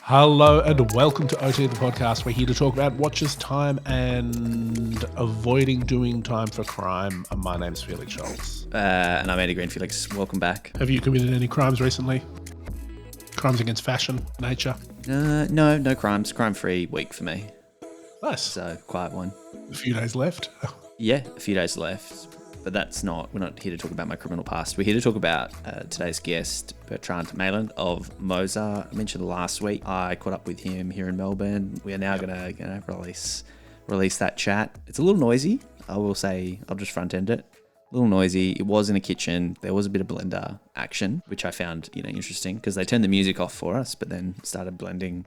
Hello and welcome to OT the podcast. We're here to talk about watches, time, and avoiding doing time for crime. My name's Felix Schultz. And I'm Andy Green. Felix, welcome back. Have you committed any crimes recently? Crimes against fashion, nature? No crimes. Crime-free week for me. Nice. So, quiet one. A few days left. Yeah, a few days left. But we're not here to talk about my criminal past. We're here to talk about today's guest, Bertrand Meylan of Moser. I mentioned last week I caught up with him here in Melbourne. We are now going to release that chat. It's a little noisy. I will say, I'll just front end it. A little noisy. It was in a kitchen. There was a bit of blender action, which I found interesting because they turned the music off for us, but then started blending.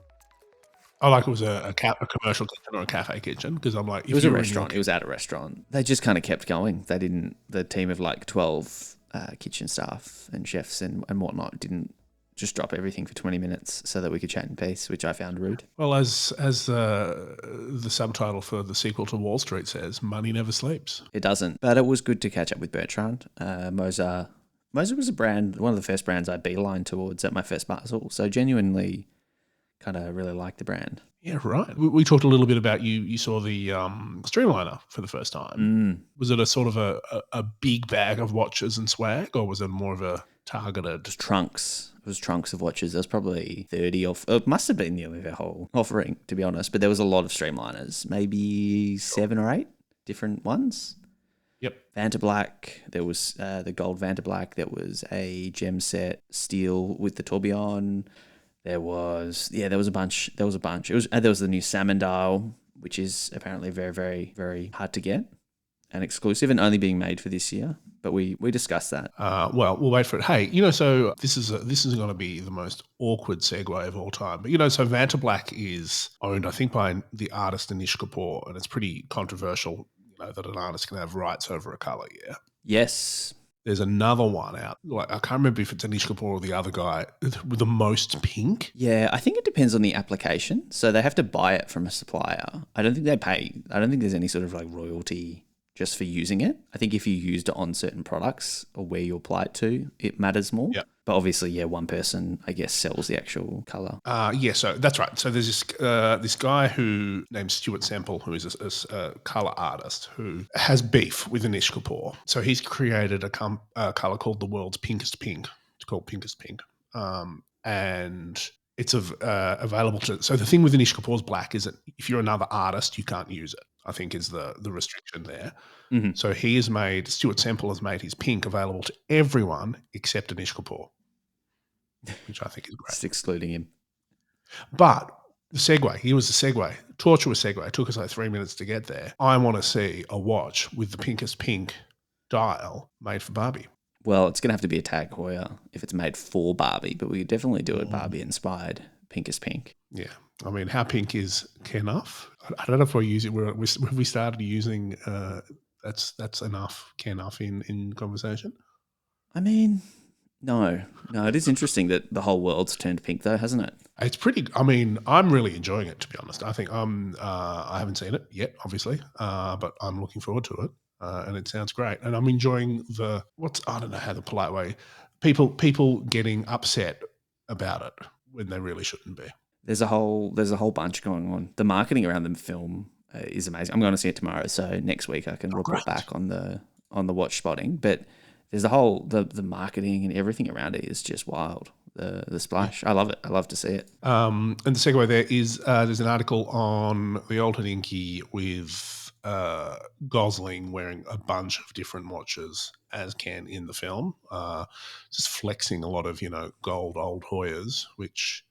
I like it was a commercial kitchen or a cafe kitchen because I'm like... It was a restaurant. It was at a restaurant. They just kind of kept going. They didn't... The team of like 12 kitchen staff and chefs and whatnot didn't just drop everything for 20 minutes so that we could chat in peace, which I found rude. Well, as the subtitle for the sequel to Wall Street says, money never sleeps. It doesn't. But it was good to catch up with Bertrand. Moser was a brand, one of the first brands I beelined towards at my first Basel. So genuinely... kind of really like the brand. Yeah, right. We talked a little bit about you saw the Streamliner for the first time. Was it a sort of a big bag of watches and swag, or was it more of a targeted? It was trunks. It was trunks of watches. There was probably 30 it must have been nearly their whole offering, to be honest. But there was a lot of Streamliners, maybe 7 or 8 different ones. Yep. Vanta Black. There was the gold Vanta Black. There was a gem set steel with the tourbillon. There was a bunch. There was the new salmon dial, which is apparently very, very, very hard to get and exclusive and only being made for this year. But we discussed that. Well, we'll wait for it. Hey, so this is going to be the most awkward segue of all time. But so Vanta Black is owned, I think, by the artist Anish Kapoor, and it's pretty controversial, that an artist can have rights over a color. Yeah. Yes. There's another one out. Like, I can't remember if it's Anish Kapoor or the other guy with the most pink. Yeah, I think it depends on the application. So they have to buy it from a supplier. I don't think they pay. I don't think there's any sort of like royalty just for using it. I think if you used it on certain products or where you apply it to, it matters more. Yeah. But obviously, one person, I guess, sells the actual color. Yeah, so that's right. So there's this guy named Stuart Semple, who is a color artist who has beef with Anish Kapoor. So he's created a color called the world's pinkest pink. It's called pinkest pink. And it's available to... So the thing with Anish Kapoor's black is that if you're another artist, you can't use it, I think is the restriction there. Mm-hmm. So Stuart Semple has made his pink available to everyone except Anish Kapoor, which I think is great. Just excluding him. But the segue, tortuous segue. It took us like 3 minutes to get there. I want to see a watch with the pinkest pink dial made for Barbie. Well, it's going to have to be a Tag Heuer if it's made for Barbie, but we could definitely do it Barbie-inspired, pinkest pink. Yeah. I mean, how pink is enough? I don't know if we use it. We started using that's enough in conversation. I mean... No, it is interesting that the whole world's turned pink though, hasn't it? It's pretty, I'm really enjoying it, to be honest. I think I haven't seen it yet, obviously, but I'm looking forward to it, and it sounds great. And I'm enjoying I don't know how the polite way, people getting upset about it when they really shouldn't be. There's a whole bunch going on. The marketing around the film is amazing. I'm going to see it tomorrow, so next week I can report back on the watch spotting, but there's the marketing and everything around it is just wild. The splash. I love it. I love to see it. And the segue there is there's an article on the Old Hodinkee with Gosling wearing a bunch of different watches as Ken in the film, just flexing a lot of gold old Hoyas, which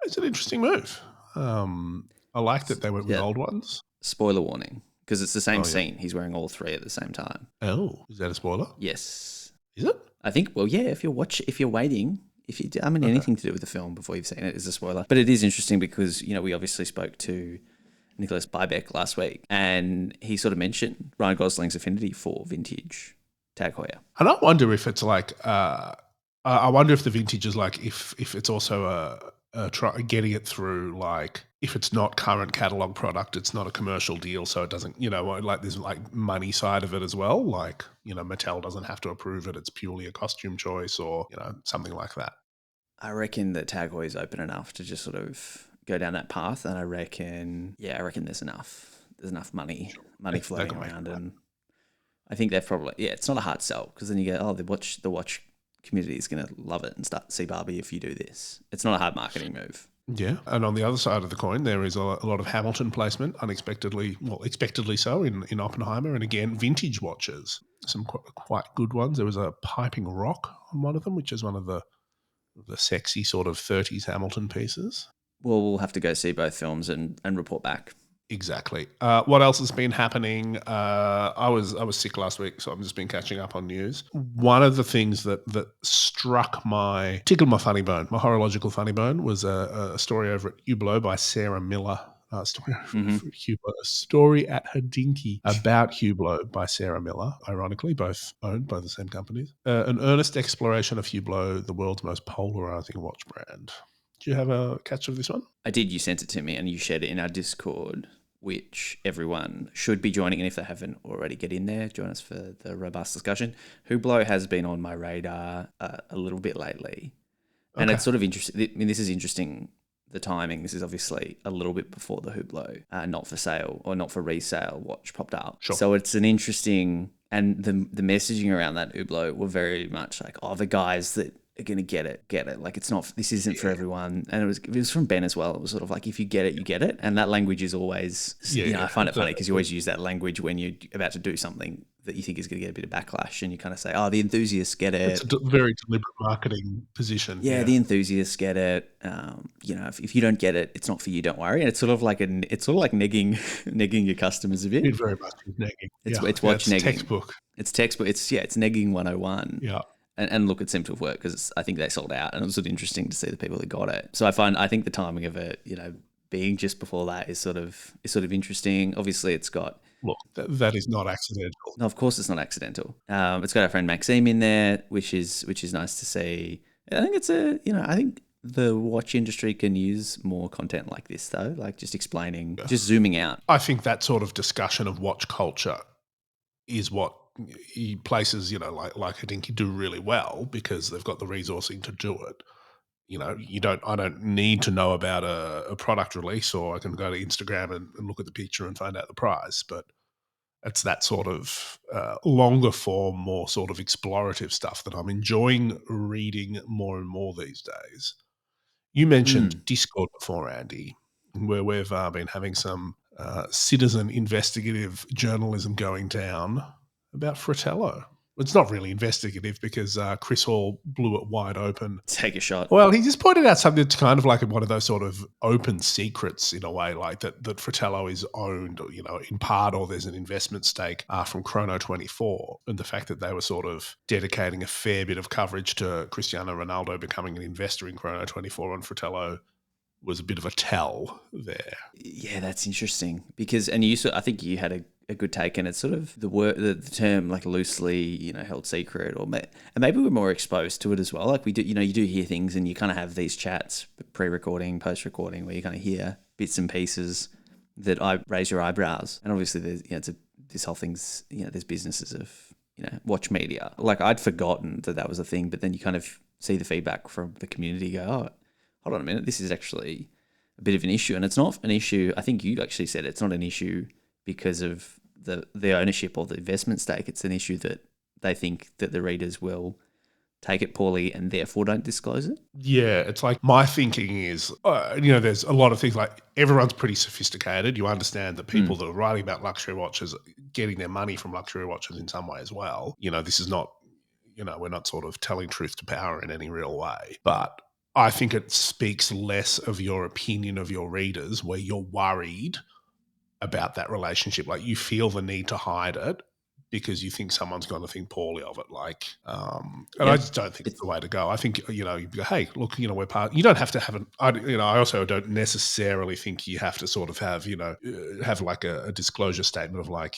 is an interesting move. I like that they went with gold ones. Spoiler warning. Because it's the same scene. He's wearing all 3 at the same time. Oh, is that a spoiler? Yes. Is it? I think, well, yeah, if you're waiting, anything to do with the film before you've seen it is a spoiler. But it is interesting because, we obviously spoke to Nicholas Bybeck last week and he sort of mentioned Ryan Gosling's affinity for vintage Tag Heuer. And I wonder if it's like, I wonder if the vintage is like, if it's also getting it through like, if it's not current catalog product, it's not a commercial deal, so it doesn't, like there's like money side of it as well. Like, Mattel doesn't have to approve it; it's purely a costume choice or something like that. I reckon that Tag Heuer is open enough to just sort of go down that path, and I reckon there's enough money floating around, and I think they're probably it's not a hard sell, because then you go, the watch community is going to love it and start to see Barbie if you do this. It's not a hard marketing move. Yeah, and on the other side of the coin, there is a lot of Hamilton placement, expectedly so in Oppenheimer, and again, vintage watches, some quite good ones. There was a Piping Rock on one of them, which is one of the sexy sort of 30s Hamilton pieces. Well, we'll have to go see both films and report back. Exactly. What else has been happening? I was sick last week, so I've just been catching up on news. One of the things that tickled my funny bone, my horological funny bone, was a story over at Hublot by Sarah Miller. A story at Hodinkee about Hublot by Sarah Miller, ironically, both owned by the same companies. An earnest exploration of Hublot, the world's most polarizing watch brand. Do you have a catch of this one? I did. You sent it to me and you shared it in our Discord, which everyone should be joining. And if they haven't already, get in there. Join us for the robust discussion. Hublot has been on my radar a little bit lately. And it's sort of interesting. I mean, this is interesting, the timing. This is obviously a little bit before the Hublot not for sale or not for resale watch popped up. Sure. So it's an interesting, and the messaging around that Hublot were very much like, the guys that are going to get it. Like, this isn't for everyone. And it was from Ben as well. It was sort of like, if you get it, you get it. And that language is always, I find it funny because you always use that language when you're about to do something that you think is going to get a bit of backlash, and you kind of say, the enthusiasts get it. It's a very deliberate marketing position. Yeah, the enthusiasts get it. If you don't get it, it's not for you, don't worry. And it's sort of like negging your customers a bit. It very much is negging. It's watch negging. Textbook. It's textbook. It's negging 101. Yeah. And look, it seemed to have worked because I think they sold out, and it was sort of interesting to see the people that got it. So I think the timing of it, being just before that is sort of interesting. Obviously, it's got. Look, that is not accidental. No, of course it's not accidental. It's got our friend Maxime in there, which is nice to see. I think I think the watch industry can use more content like this, though, like just explaining, just zooming out. I think that sort of discussion of watch culture is what places, like Hodinkee do really well, because they've got the resourcing to do it. I don't need to know about a product release, or I can go to Instagram and look at the picture and find out the price. But it's that sort of longer form, more sort of explorative stuff that I'm enjoying reading more and more these days. You mentioned Discord before, Andy, where we've been having some citizen investigative journalism going down about Fratello. It's not really investigative because Chris Hall blew it wide open. Take a shot. Well, he just pointed out something that's kind of like one of those sort of open secrets in a way, like that Fratello is owned, in part, or there's an investment stake from Chrono24. And the fact that they were sort of dedicating a fair bit of coverage to Cristiano Ronaldo becoming an investor in Chrono24 on Fratello was a bit of a tell there. Yeah, that's interesting because, and I think you had a good take, and it's sort of the term like loosely, held secret, and maybe we're more exposed to it as well. Like we do, you do hear things, and you kind of have these chats, pre-recording, post-recording, where you kind of hear bits and pieces that I raise your eyebrows. And obviously, there's this whole thing's, there's businesses of watch media. Like I'd forgotten that was a thing, but then you kind of see the feedback from the community. Go, oh, hold on a minute, this is actually a bit of an issue, and it's not an issue. I think you actually said it's not an issue because of the ownership or the investment stake. It's an issue that they think that the readers will take it poorly and therefore don't disclose it. Yeah, it's like my thinking is, there's a lot of things, like everyone's pretty sophisticated. You understand that people that are writing about luxury watches are getting their money from luxury watches in some way as well. This is not, we're not sort of telling truth to power in any real way. But I think it speaks less of your opinion of your readers where you're worried about that relationship. Like you feel the need to hide it because you think someone's going to think poorly of it. Like, I just don't think it's the way to go. I think, you go, hey, look, we're part, you don't have to have I also don't necessarily think you have to sort of have, have like a disclosure statement of like,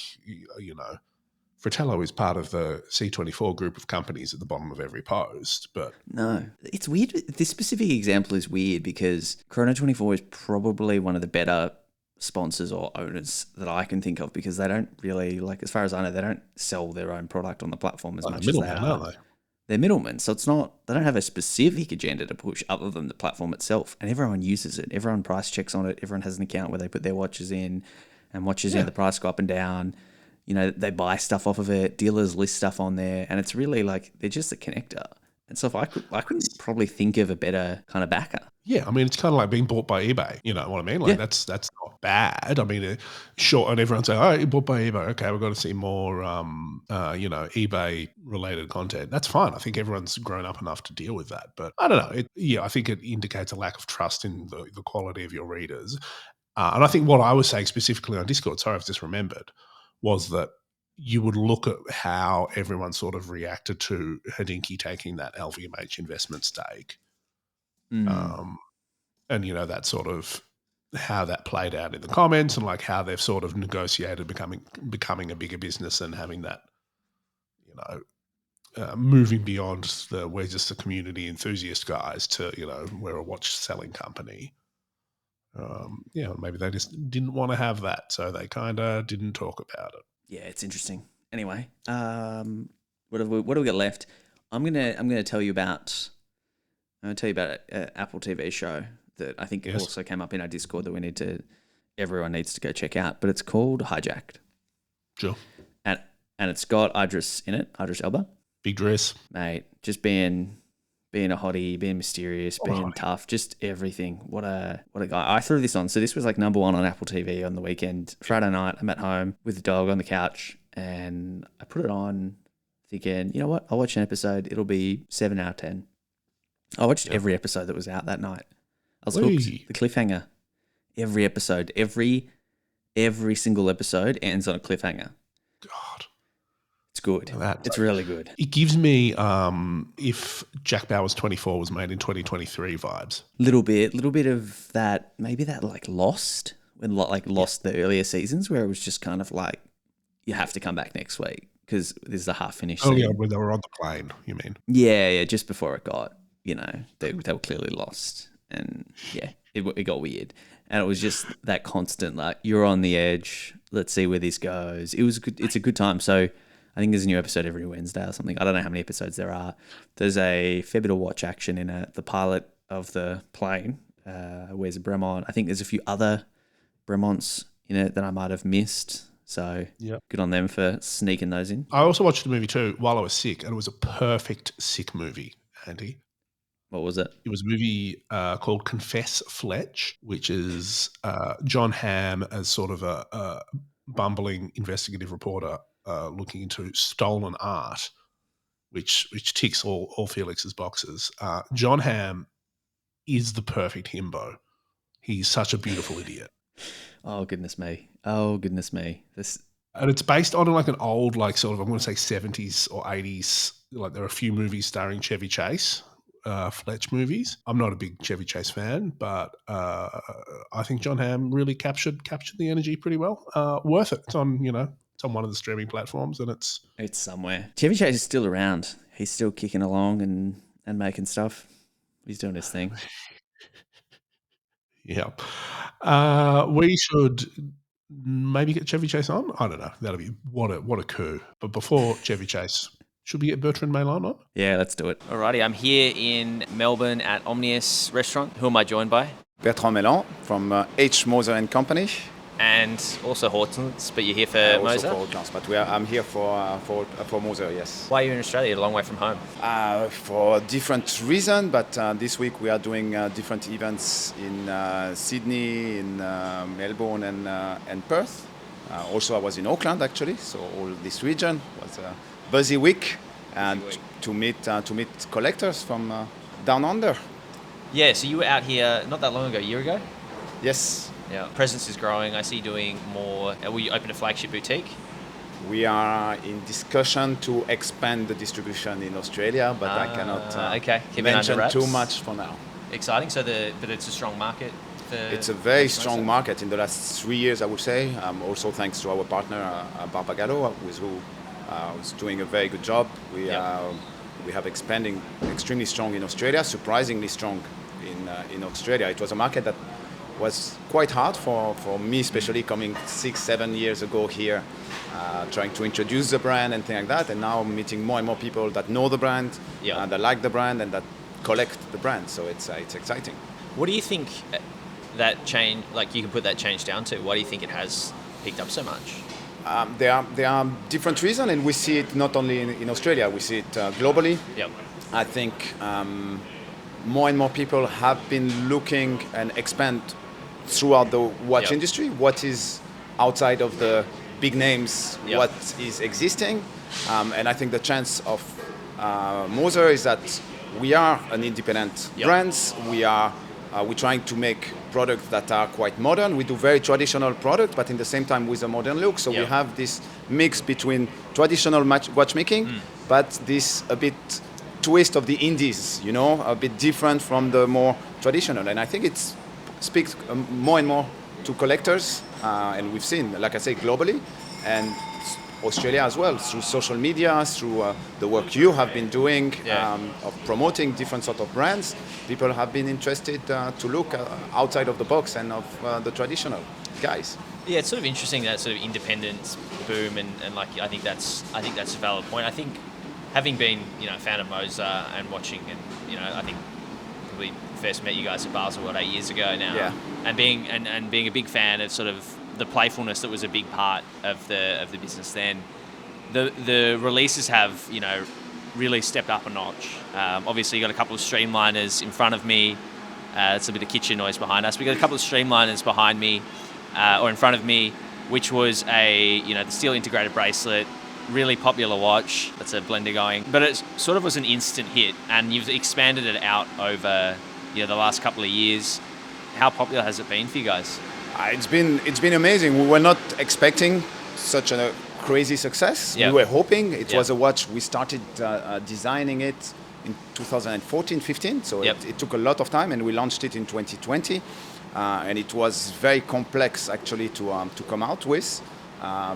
Fratello is part of the C24 group of companies at the bottom of every post, but... No, it's weird. This specific example is weird because Chrono24 is probably one of the better sponsors or owners that I can think of, because they don't really, like, as far as I know, they don't sell their own product on the platform as much as they are. Aren't they? they're middlemen. So it's not, they don't have a specific agenda to push other than the platform itself. And everyone uses it. Everyone price checks on it. Everyone has an account where they put their watches in and watches the price go up and down. You know, they buy stuff off of it. Dealers list stuff on there. And it's really like, they're just a connector. And so if I couldn't probably think of a better kind of backer. Yeah, I mean, it's kind of like being bought by eBay. You know what I mean? Like that's not bad. I mean, sure. And everyone's saying, "Oh, you're bought by eBay. Okay, we've got to see more, eBay related content." That's fine. I think everyone's grown up enough to deal with that. But I don't know. I think it indicates a lack of trust in the quality of your readers. And I think what I was saying specifically on Discord, sorry, I've just remembered, was that you would look at how everyone sort of reacted to Hodinkee taking that LVMH investment stake. And, that sort of how that played out in the comments and like how they've sort of negotiated becoming a bigger business and having that, moving beyond we're just a community enthusiast guys to, we're a watch selling company. Maybe they just didn't want to have that. So they kind of didn't talk about it. Yeah, it's interesting. Anyway, what do we got left? I'm gonna tell you about an Apple TV show that I think also came up in our Discord that everyone needs to go check out. But it's called Hijacked. Sure. And it's got Idris in it, Idris Elba. Big Dris. Mate, just being a hottie, being mysterious, being tough, just everything. What a guy. I threw this on. So this was like number one on Apple TV on the weekend. Friday night, I'm at home with the dog on the couch and I put it on thinking, you know what? I'll watch an episode. It'll be 7 out of 10. I watched every episode that was out that night. I was hooked. The cliffhanger. Every episode. Every single episode ends on a cliffhanger. God. It's good. It's really good. It gives me if Jack Bauer's 24 was made in 2023 vibes. Little bit of that, maybe that like Lost, when Lost the earlier seasons where it was just kind of like, you have to come back next week because this is a half-finished scene. Yeah, when they were on the plane, you mean? Yeah, just before it got, they were clearly lost. And yeah, it got weird. And it was just that constant, like, you're on the edge. Let's see where this goes. It's a good time. So I think there's a new episode every Wednesday or something. I don't know how many episodes there are. There's a fair bit of watch action in the pilot of the plane. Wears a Bremont. I think there's a few other Bremonts in it that I might have missed. So good on them for sneaking those in. I also watched the movie too while I was sick, and it was a perfect sick movie, Andy. What was it? It was a movie called Confess Fletch, which is John Hamm as sort of a bumbling investigative reporter looking into stolen art, which ticks all Felix's boxes. John Hamm is the perfect himbo. He's such a beautiful idiot. Oh, goodness me. This, and it's based on like an old, like sort of, I'm going to say 70s or 80s. Like there are a few movies starring Chevy Chase, Fletch movies. I'm not a big Chevy Chase fan, but I think John Hamm really captured the energy pretty well. Worth it. It's on, it's on one of the streaming platforms, and it's somewhere. Chevy Chase is still around. He's still kicking along and making stuff. He's doing his thing. Yeah. We should maybe get Chevy Chase on. I don't know. That'll be what a coup. But before Chevy Chase, should we get Bertrand Meylan on? Yeah, let's do it. Alrighty, I'm here in Melbourne at Omnius Restaurant. Who am I joined by? Bertrand Meylan from H. Moser and Company. And also Hortons, but you're here for Moser? Also for Hortons, but I'm here for Moser, yes. Why are you in Australia, a long way from home? For different reasons, but this week we are doing different events in Sydney, in Melbourne and Perth. Also I was in Auckland actually, so all this region was a busy week and to meet collectors from down under. Yeah, so you were out here not that long ago, a year ago? Yes. Yeah, presence is growing. I see you doing more. Will you open a flagship boutique? We are in discussion to expand the distribution in Australia, but I cannot mention too much for now. Exciting. But it's a strong market. It's a very strong market in the last 3 years, I would say. Also thanks to our partner Barbagallo, who's doing a very good job. We have expanding extremely strong in Australia, surprisingly strong in Australia. It was a market that was quite hard for me, especially coming 6-7 years ago here, trying to introduce the brand and things like that, and now meeting more and more people that know the brand, that like the brand, and that collect the brand. So it's exciting. What do you think that change, like you can put that change down to? Why do you think it has picked up so much? There are different reasons, and we see it not only in Australia, we see it globally. Yep. I think more and more people have been looking and expand throughout the watch industry. What is outside of the big names? What is existing? And I think the chance of Moser is that we are an independent brand. We're trying to make products that are quite modern. We do very traditional products, but in the same time with a modern look. So we have this mix between traditional watchmaking, but this a bit twist of the indies, a bit different from the more traditional. And I think it speaks more and more to collectors, and we've seen, like I say, globally, and Australia as well, through social media, through the work you have been doing of promoting different sort of brands. People have been interested to look outside of the box and of the traditional guys. Yeah, it's sort of interesting, that sort of independence boom, and like I think that's a valid point. I think having been a fan of Moser and watching, and I think probably first met you guys at Basel 8 years ago now, and being a big fan of sort of the playfulness that was a big part of the business then. The releases have really stepped up a notch. Obviously, you got a couple of Streamliners in front of me. It's a bit of kitchen noise behind us. We got a couple of Streamliners behind me, or in front of me, which was the steel integrated bracelet. Really popular watch. That's a blender going, but it sort of was an instant hit, and you've expanded it out over the last couple of years. How popular has it been for you guys? It's been amazing. We were not expecting such a crazy success. We were hoping. It was a watch. We started designing it in 2014-15, so it took a lot of time, and we launched it in 2020. And it was very complex actually to come out with,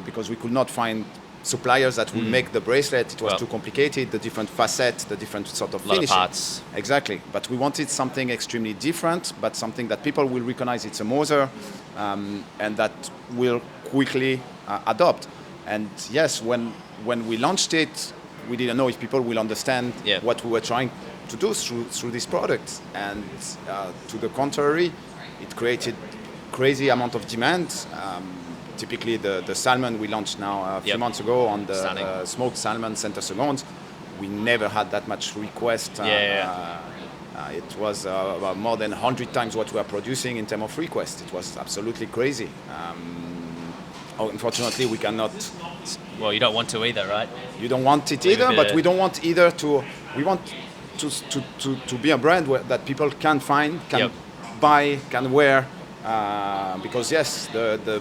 because we could not find suppliers that would make the bracelet. It was too complicated, the different facets, the different sort of finishing. Parts. Exactly. But we wanted something extremely different, but something that people will recognize it's a Moser, and that will quickly adopt. And yes, when we launched it, we didn't know if people will understand what we were trying to do through this product. And to the contrary, it created crazy amount of demand. Typically, the salmon we launched now a few months ago on the smoked salmon center seconds, we never had that much request. It was more than 100 times what we are producing in terms of request. It was absolutely crazy. Unfortunately, we cannot. Well, you don't want to either, right? You don't want it either, but we don't want either to. We want to be a brand that people can find, can buy, can wear, because yes, the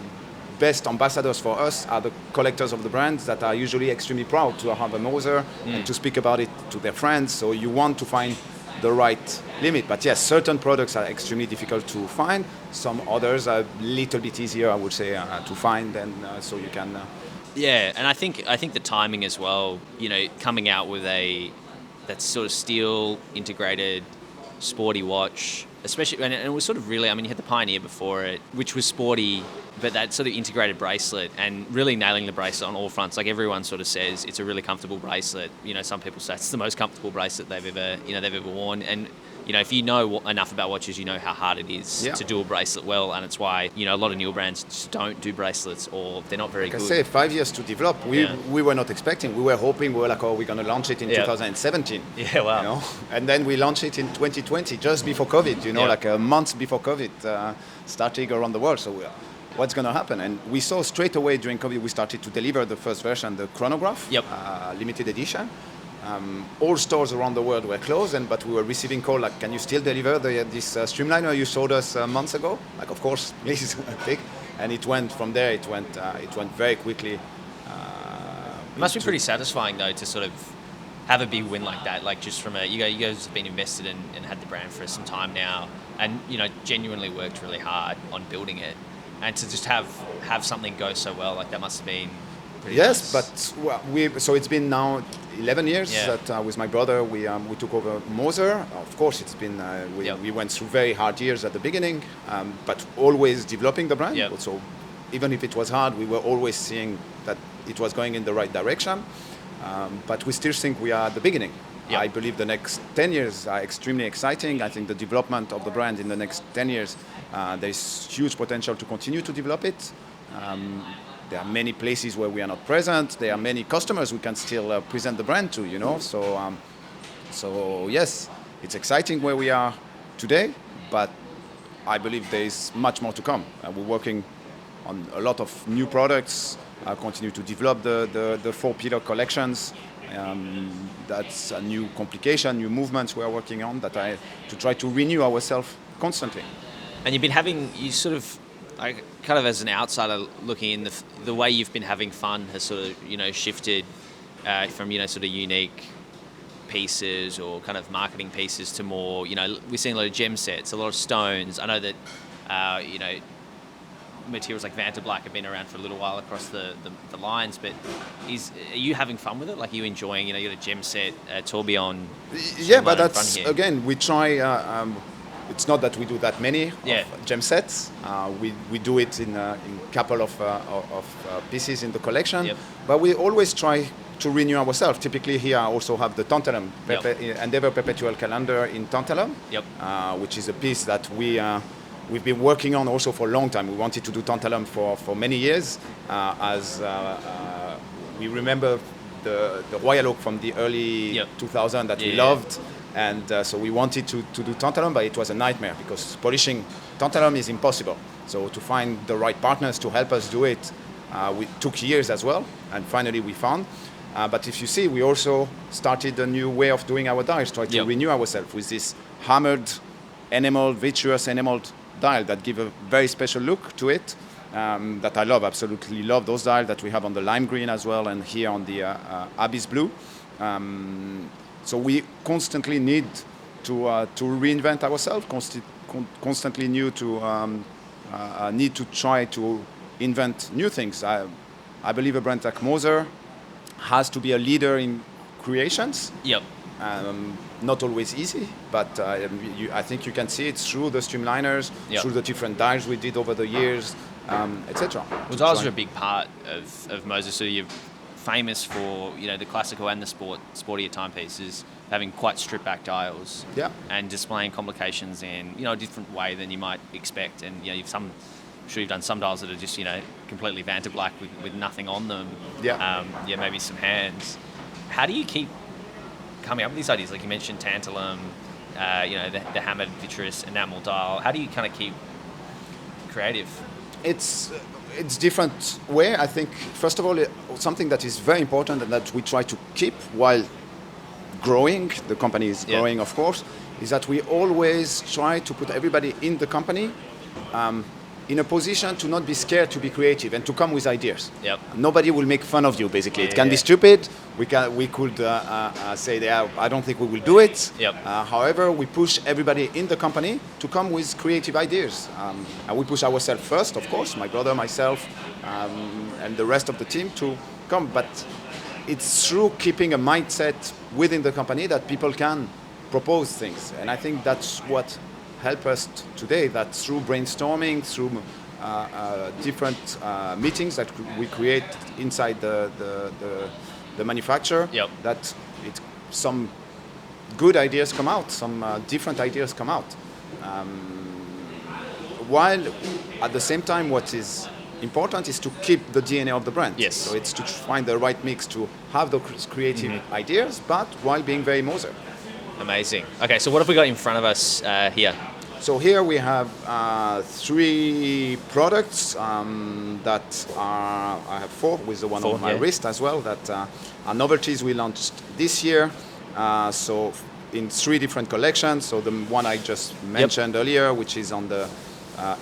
best ambassadors for us are the collectors of the brands that are usually extremely proud to have a Moser and to speak about it to their friends. So you want to find the right limit. But yes, certain products are extremely difficult to find. Some others are a little bit easier, I would say, to find, and so you can. Yeah, and I think the timing as well. Coming out with that sort of steel integrated sporty watch, especially, and it was sort of really, you had the Pioneer before it, which was sporty, but that sort of integrated bracelet and really nailing the bracelet on all fronts. Like everyone sort of says, it's a really comfortable bracelet. Some people say it's the most comfortable bracelet they've ever worn. And if you know enough about watches, you know how hard it is to do a bracelet well, and it's why a lot of newer brands just don't do bracelets, or they're not very good. Like I say, 5 years to develop. We were not expecting. We were hoping. We were like, we're going to launch it in 2017. Yeah, wow. And then we launched it in 2020, just before COVID. Like a month before COVID starting around the world. So what's going to happen? And we saw straight away during COVID, we started to deliver the first version, the chronograph, limited edition. All stores around the world were closed, but we were receiving call like, can you still deliver this Streamliner you showed us months ago? Like, of course, please, take. And it went from there. It went very quickly. It must be pretty satisfying though to sort of have a big win like that. Like just from you guys have been invested in and had the brand for some time now, and genuinely worked really hard on building it, and to just have something go so well, like that must have been. Yes, nice. But so it's been now. 11 years Yeah. that with my brother we took over Moser. Of course, it's been we went through very hard years at the beginning, but always developing the brand. Yep. So even if it was hard, we were always seeing that it was going in the right direction. But we still think we are at the beginning. Yep. I believe the next 10 years are extremely exciting. I think the development of the brand in the next 10 years, there's huge potential to continue to develop it. There are many places where we are not present. There are many customers we can still present the brand to, you know. So yes, it's exciting where we are today, but I believe there is much more to come. We're working on a lot of new products, continue to develop the 4-pillar collections. That's a new complication, new movements we are working on to try to renew ourselves constantly. And you've been having, you sort of, kind of as an outsider looking in, the way you've been having fun has sort of, shifted from, sort of unique pieces or kind of marketing pieces to more, we're seeing a lot of gem sets, a lot of stones. I know that, materials like Vanta Black have been around for a little while across the lines, but are you having fun with it? Like, are you enjoying, you got a gem set, Tourbillon? Yeah, but that's, again, we try, it's not that we do that many of gem sets. We do it in a couple of pieces in the collection, but we always try to renew ourselves. Typically here I also have the tantalum, Endeavor Perpetual Calendar in tantalum, which is a piece that we've been working on also for a long time. We wanted to do tantalum for many years, as we remember the Royal Oak from the early 2000 that we loved, and so we wanted to do tantalum, but it was a nightmare because polishing tantalum is impossible. So to find the right partners to help us do it, we took years as well, and finally we found. But if you see, we also started a new way of doing our dials, try to renew ourselves with this hammered virtuous enameled dial that give a very special look to it, that I love, absolutely love those dials that we have on the lime green as well, and here on the Abyss blue. So we constantly need to reinvent ourselves, constantly need to try to invent new things. I believe a brand like Moser has to be a leader in creations. Not always easy, but I think you can see it through the Streamliners, through the different dials we did over the years, etc. Well, dials are a big part of Moser. So you're famous for the classical and the sportier timepieces having quite stripped back dials, and displaying complications in a different way than you might expect. And I'm sure you've done some dials that are just completely Vanta Black with nothing on them. Maybe some hands. How do you keep coming up with these ideas? Like you mentioned tantalum, the hammered vitreous enamel dial. How do you kind of keep creative? It's different way. I think first of all, something that is very important and that we try to keep while growing, the company is growing of course, is that we always try to put everybody in the company in a position to not be scared to be creative and to come with ideas. Nobody will make fun of you, basically. It can be stupid. We could say, I don't think we will do it. However, we push everybody in the company to come with creative ideas. And we push ourselves first, of course, my brother, myself, and the rest of the team to come. But it's through keeping a mindset within the company that people can propose things. And I think that's what help us today, that through brainstorming, through different meetings that we create inside the manufacturer, that some good ideas come out, some different ideas come out. While at the same time, what is important is to keep the DNA of the brand. So it's to find the right mix to have those creative ideas, but while being very Moser. Amazing. Okay, so what have we got in front of us here? So here we have 3 products that are, I have 4 with the one on my wrist as well, that are novelties we launched this year. So in 3 different collections. So the one I just mentioned earlier, which is on the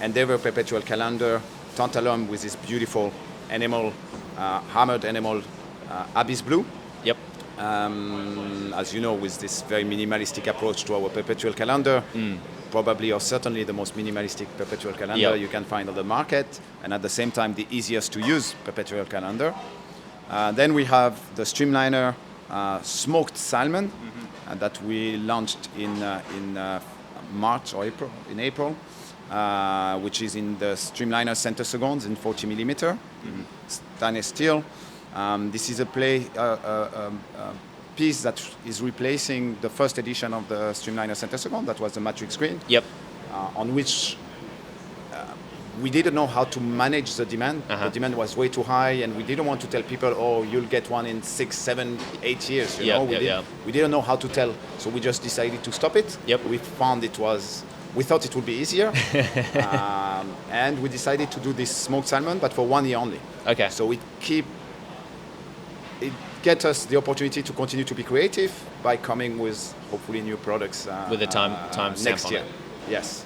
Endeavor Perpetual Calendar, tantalum with this beautiful enamel, hammered enamel Abyss blue. As you know, with this very minimalistic approach to our perpetual calendar, probably or certainly the most minimalistic perpetual calendar you can find on the market, and at the same time the easiest to use perpetual calendar. Then we have the Streamliner 2 Pillar, which is on the Endeavor Perpetual Calendar, tantalum with this beautiful enamel, hammered enamel Abyss blue. Then we have the Streamliner 3 Pillar, which is on the Endeavor Perpetual Calendar, tantalum with this beautiful enamel, hammered enamel Abyss blue. smoked salmon that we launched in March or April. In April, which is in the Streamliner center seconds in 40 millimeter stainless steel. This is a piece that is replacing the first edition of the Streamliner center second. That was the matrix screen. Yep. On which we didn't know how to manage the demand. The demand was way too high, and we didn't want to tell people, "Oh, you'll get one in 6, 7, 8 years." You know, we didn't know how to tell, so we just decided to stop it. Yep. We thought it would be easier, and we decided to do this smoked salmon, but for 1 year only. Okay. So it gets us the opportunity to continue to be creative by coming with hopefully new products with a time next year. Yes.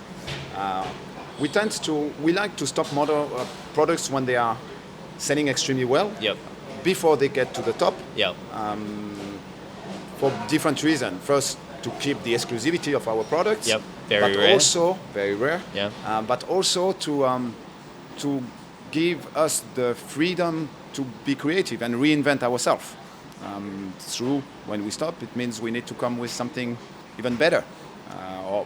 We like to stop model products when they are selling extremely well. Yep. Before they get to the top. Yep. For different reasons. First, to keep the exclusivity of our products. Yep. Very rare. Also very rare. Yeah. But also to give us the freedom to be creative and reinvent ourselves. Through when we stop, it means we need to come with something even better or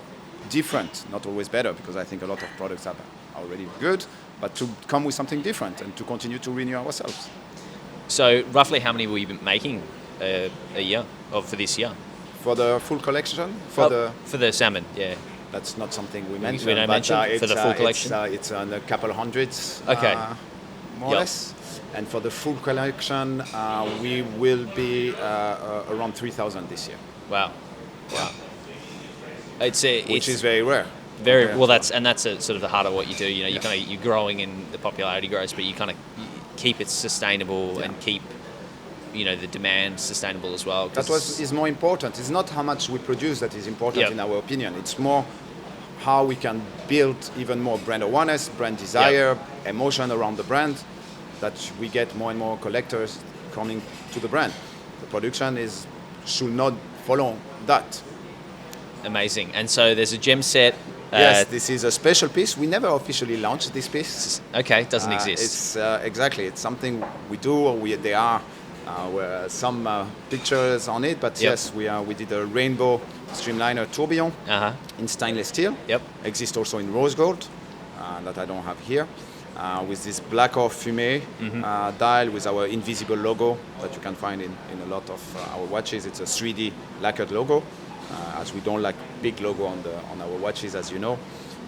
different. Not always better, because I think a lot of products are already good, but to come with something different and to continue to renew ourselves. So roughly how many will you be making a year, or for this year? For the full collection? For the salmon, yeah. That's not something we mentioned. We don't mention for the full collection? It's a couple hundreds, okay. More or less. And for the full collection, we will be around 3,000 this year. Wow. Which is very rare. Very well. That's a sort of the heart of what you do. You know, you're growing and the popularity grows, but you kind of keep it sustainable and keep the demand sustainable as well. That is more important. It's not how much we produce that is important in our opinion. It's more how we can build even more brand awareness, brand desire, emotion around the brand, that we get more and more collectors coming to the brand. The production should not follow that. Amazing. And so there's a gem set. Yes, this is a special piece. We never officially launched this piece. Okay, it doesn't exist. It's exactly. It's something we do. There are some pictures on it, but yes, we did a rainbow Streamliner tourbillon in stainless steel. Yep. Exists also in rose gold that I don't have here. With this black or fumé dial with our invisible logo that you can find in a lot of our watches. It's a 3D lacquered logo, as we don't like big logo on our watches, as you know.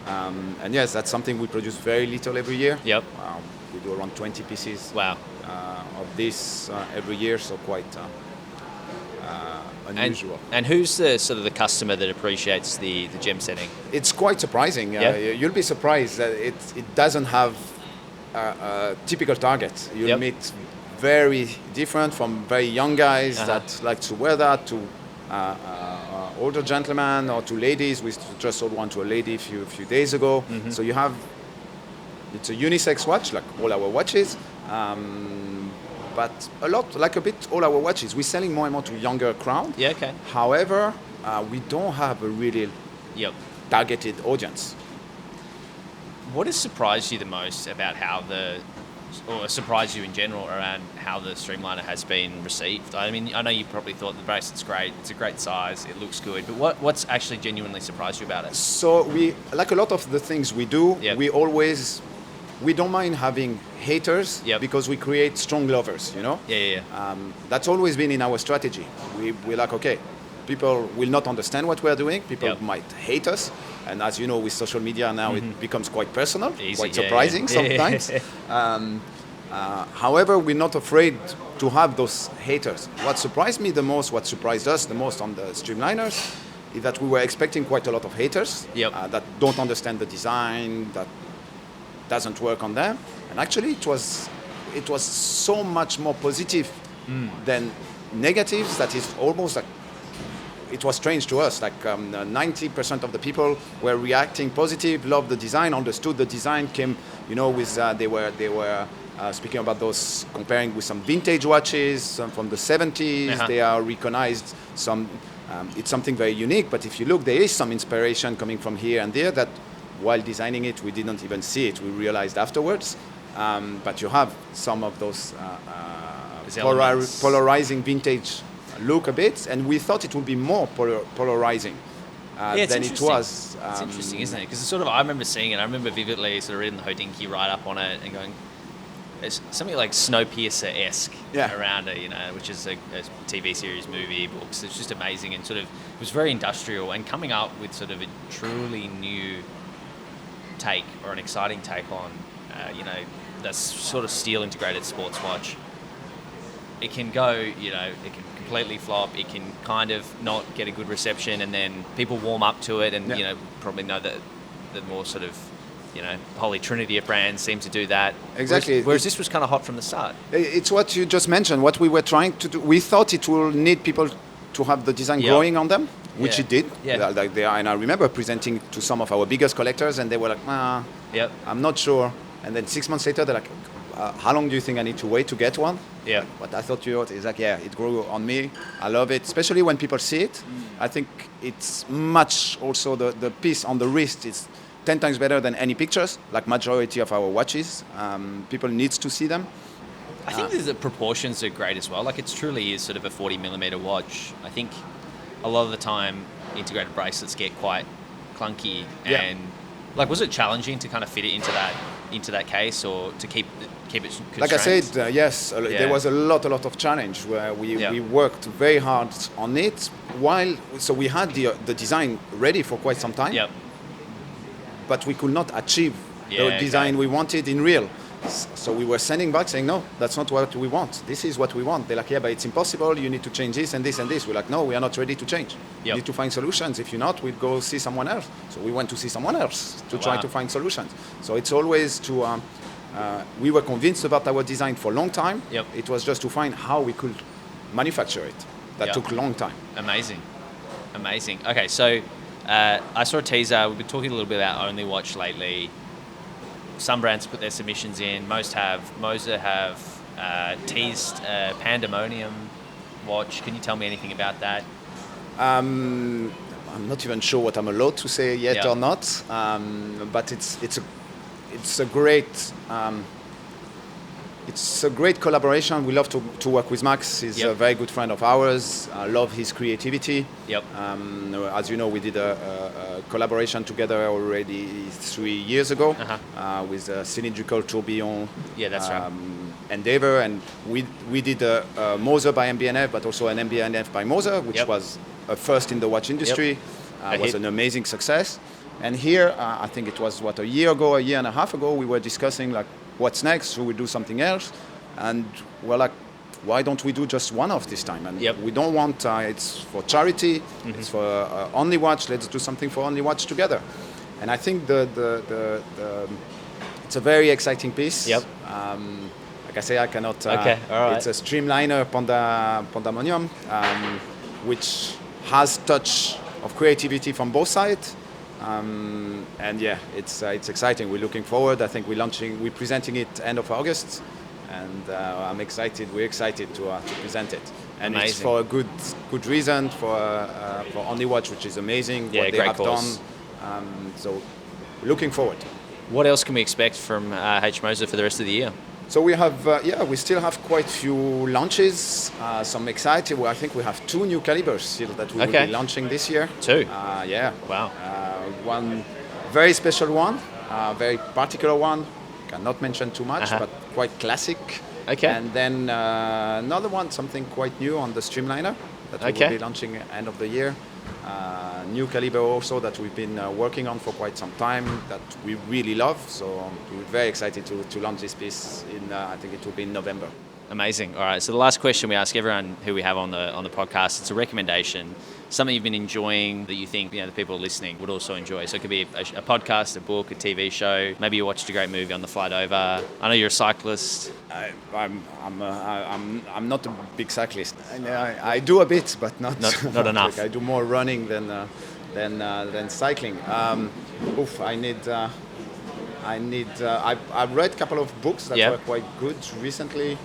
And yes, that's something we produce very little every year. Yep. We do around 20 pieces. Wow. Of this every year, so quite unusual. And who's the sort of the customer that appreciates the gem setting? It's quite surprising. You'll be surprised that it doesn't have a typical target. You'll meet very different, from very young guys that like to wear that, to older gentlemen, or to ladies. We just sold one to a lady a few days ago. So it's a unisex watch, like all our watches. But a bit all our watches. We're selling more and more to younger crowd. Yeah, okay. However, we don't have a really targeted audience. What has surprised you the most about or surprised you in general around how the Streamliner has been received? I mean, I know you probably thought the bracelet's great. It's a great size. It looks good. But what's actually genuinely surprised you about it? So we, like a lot of the things we do, we don't mind having haters because we create strong lovers, That's always been in our strategy. We're like, okay, people will not understand what we're doing. People might hate us. And as you know, with social media now, it becomes quite personal, quite surprising sometimes. However, we're not afraid to have those haters. What surprised me the most, what surprised us the most on the Streamliners, is that we were expecting quite a lot of haters that don't understand the design, that doesn't work on them. And actually, it was so much more positive than negatives that is almost like, it was strange to us. Like 90% of the people were reacting positive, loved the design, understood the design, came, with they were speaking about those, comparing with some vintage watches from the 70s. They are recognized some. It's something very unique. But if you look, there is some inspiration coming from here and there that, while designing it, we didn't even see it. We realized afterwards. But you have some of those polarizing vintage look a bit, and we thought it would be more polarizing than it was. It's interesting, isn't it? Because it's sort of, I remember seeing it. I remember vividly sort of reading the Hodinkee write-up on it and going, it's something like Snowpiercer-esque around it, which is a TV series, movie, books. It's just amazing and sort of, it was very industrial and coming up with sort of a truly new take or an exciting take on, that sort of steel integrated sports watch. It can go, it can completely flop. It can kind of not get a good reception, and then people warm up to it, and probably know that the more sort of holy trinity of brands seem to do that. Exactly. Whereas this was kind of hot from the start. It's what you just mentioned. What we were trying to do. We thought it will need people to have the design growing on them, which it did. Yeah. Like and I remember presenting to some of our biggest collectors, and they were like, I'm not sure. And then 6 months later, they're like, how long do you think I need to wait to get one? Yeah. What I thought is like, it grew on me. I love it, especially when people see it. I think it's much also the piece on the wrist is 10 times better than any pictures, like majority of our watches. People needs to see them. I think the proportions are great as well. Like it truly is sort of a 40 millimeter watch. I think a lot of the time integrated bracelets get quite clunky and like, was it challenging to kind of fit it into that case or to keep it constrained? Like I said, yes, there was a lot of challenge where we worked very hard on it so we had the design ready for quite some time. Yep. But we could not achieve the design we wanted in real. So we were sending back saying, no, that's not what we want. This is what we want. They're like, but it's impossible. You need to change this and this and this. We're like, no, we are not ready to change. We need to find solutions. If you're not, we'll go see someone else. So we went to see someone else to try to find solutions. So it's always to, we were convinced about our design for a long time. Yep. It was just to find how we could manufacture it. That took a long time. Amazing. Okay, so I saw a teaser. We've been talking a little bit about Only Watch lately. Some brands put their submissions in. Most have. Moser have teased Pandemonium watch. Can you tell me anything about that? I'm not even sure what I'm allowed to say yet or not. But it's a great. It's a great collaboration. We love to work with Max. He's a very good friend of ours. I love his creativity. Yep. As you know, we did a collaboration together already 3 years ago with a cylindrical tourbillon endeavor. And we did a Moser by MB&F, but also an MB&F by Moser, which was a first in the watch industry. It was an amazing success. And here, I think it was, a year and a half ago, we were discussing like, what's next? Should we do something else? And we're like, why don't we do just one of this time? And we don't want, it's for charity, it's for Only Watch, let's do something for Only Watch together. And I think it's a very exciting piece. Like I say, I cannot, it's a Streamliner Pandemonium, which has touch of creativity from both sides. And it's exciting. We're looking forward. I think we're presenting it end of August, and we're excited to present it. And it's for a good reason for Only Watch, which is amazing what they have done. So looking forward. What else can we expect from H Moser for the rest of the year? So we have, we still have quite a few launches. Some exciting. Well, I think we have 2 new calibers still that we will be launching this year. 2? Wow. One very special one, very particular one. Cannot mention too much, but quite classic. And then another one, something quite new on the Streamliner that we will be launching end of the year. New caliber also that we've been working on for quite some time that we really love. So we're very excited to launch this piece in, I think it will be in November. Amazing. All right. So the last question we ask everyone who we have on the podcast, it's a recommendation, something you've been enjoying that you think the people listening would also enjoy. So it could be a podcast, a book, a TV show. Maybe you watched a great movie on the flight over. I know you're a cyclist. I'm not a big cyclist. I do a bit, but not enough. I do more running than cycling. I've read a couple of books that were quite good recently.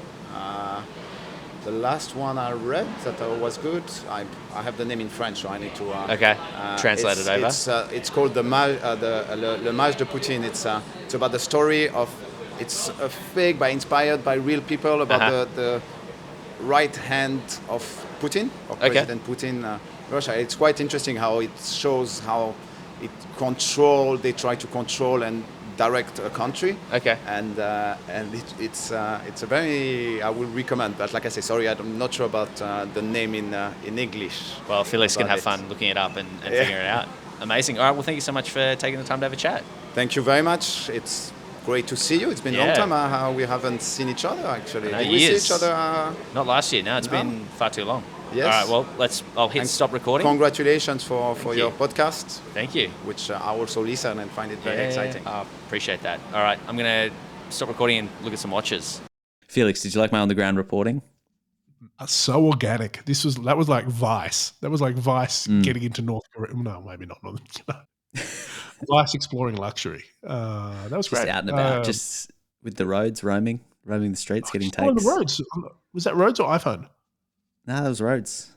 The last one I read that was good. I have the name in French, so I need to. Translate it over. It's called Le Mage de Poutine. It's about the story of. It's a fake, inspired by real people about the right hand of Putin, or Okay. President Putin, Russia. It's quite interesting how it shows how they try to control and direct a country. Okay. And it's a very, I would recommend. But like I say, sorry, I'm not sure about the name in English. Well, Felix can about have it. fun looking it up and figuring it out. Amazing. All right. Well, thank you so much for taking the time to have a chat. Thank you very much. It's great to see you. It's been a long Yeah. time. We haven't seen each other actually. I know, Did we see years. each other? Not last year. No, it's No. been far too long. Yes. All right. Well, I'll hit And stop recording. Congratulations for Thank your you. podcast, Thank you. which I also listen and find it very exciting. Appreciate that. All right. I'm going to stop recording and look at some watches. Felix, did you like my on the ground reporting? So organic. That was like Vice. That was like Vice getting into North Korea. No, maybe not North Korea. Vice exploring luxury. That was Just great. out and about, just with the roads, roaming the streets, getting on takes. the roads. Was that roads or iPhone? No, those roads.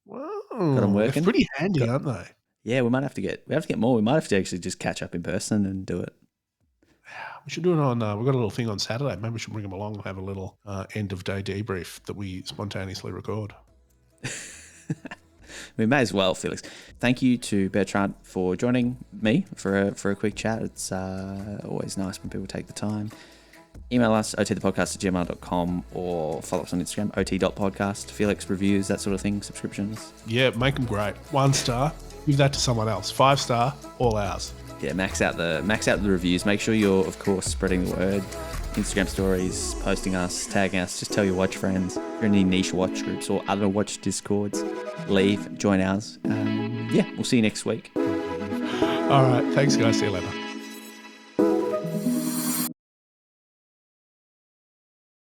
Wow, them working. They're pretty handy, aren't they? Yeah, we have to get more. We might have to actually just catch up in person and do it. We should do it on. We've got a little thing on Saturday. Maybe we should bring them along and have a little end of day debrief that we spontaneously record. We may as well, Felix. Thank you to Bertrand for joining me for a quick chat. It's always nice when people take the time. Email us, otthepodcast@gmail.com, or follow us on Instagram, ot.podcast. Felix, reviews, that sort of thing, subscriptions. Yeah, make them great. 1 star, give that to someone else. 5 star, all ours. Yeah, max out the reviews. Make sure you're, of course, spreading the word. Instagram stories, posting us, tagging us. Just tell your watch friends. If you're in any niche watch groups or other watch discords, join ours. Yeah, we'll see you next week. All right, thanks guys. See you later.